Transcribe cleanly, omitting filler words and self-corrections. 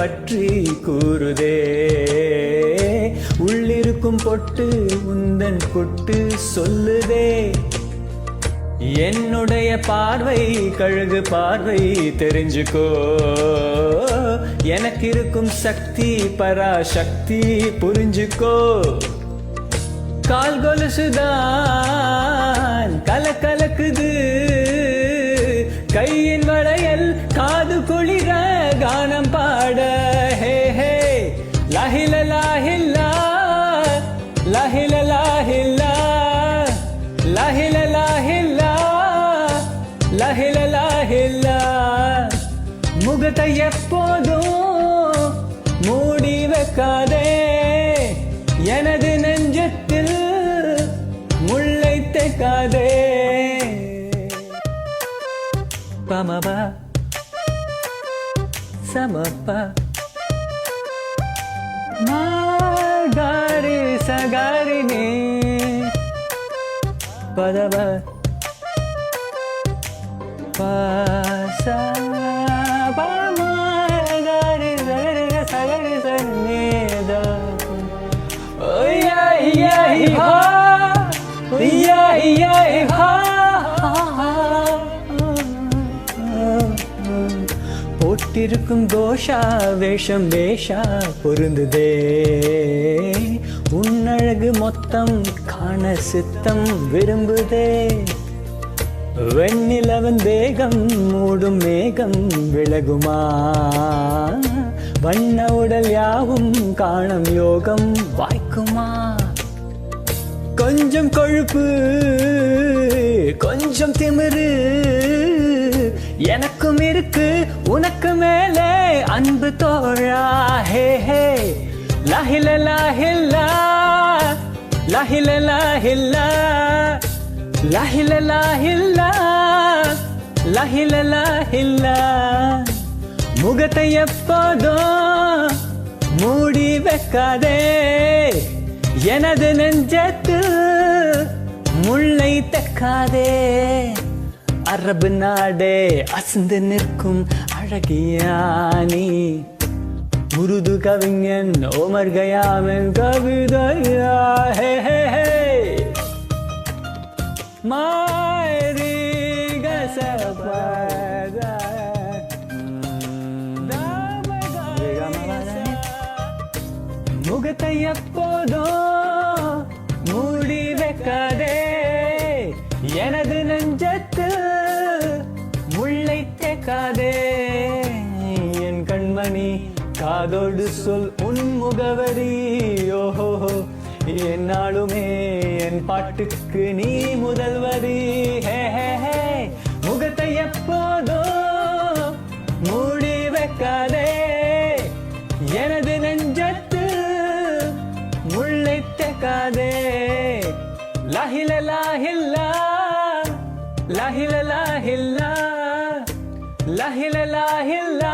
பற்றி கூறுதே. உள்ளிருக்கும் பொட்டு உந்தன் பொட்டு சொல்லுதே. என்னுடைய பார்வை கழுகு பார்வை தெரிஞ்சுக்கோ. எனக்கு இருக்கும் சக்தி பராசக்தி புரிஞ்சுக்கோ. கால் கொலுசுதான் கலக்கலக்குது, கையின் வளையல் காது குளிர கானம் பாட. ஹே ஹே லாஹில லாஹில்லா லாஹில லாஹில்லா லாஹில லாஹில்லா லாஹில லாஹில்லா. முகத்தை எப்போதும் மூடி வைக்காதே. எனது நெஞ்சத்தில் முள்ளை தைக்காதே. பமபா சமப்பா மாகாரி சகாரினி பதவ பாசா பாமாகாரி சகரி சகரி சன்னேத. ஓயா யா ஹா யா யா ஹா. போட்டிருக்கும் கோஷா வேஷம் வேஷா பொருந்துதே. உன்னழகு மொத்தம் காண சித்தம் விரும்புதே. வெண்ணிலவன் தேகம் மூடும் மேகம் விலகுமா. வண்ண உடல் யாவும் காணும் யோகம் வாய்க்குமா. கொஞ்சம் கொழுப்பு கொஞ்சம் திமிரு எனக்கும் இருக்கு உனக்கு மேலே அன்பு தோழா. ஹே ஹே லாஹில லாஹில்லா லாஹில லாஹில்லா லாஹில லாஹில்லா லாஹில லாஹில்லா. முகத்தை எப்போதும் மூடி வைக்காதே. எனது நெஞ்சத்து முள்ளை தைக்காதே. அரபு நாடே அசந்து நிற்கும் அழகியானி. உருது கவிஞன் ஓமர் கயாமின் கவிதையா. ஹே ஹே ஹே மாரி கசபதா முகத்தை எப்போதும் மூடி வைக்காதே. எனது நெஞ்சத்து முள்ளை தேக்காதே. என் கண்மணி காதோடு சொல் உன் முகவரி. ஓஹோ என்னாலுமே என் பாட்டுக்கு நீ முதல்வரி. ஹே ஹே ஹே முகத்தை எப்போதும் மூடி வைக்காதே. எனது நெஞ்சத்து முள்ளை தேக்காதே. லாஹில லாஹில்லா லாஹில லாஹில்லா லாஹில லாஹில்லா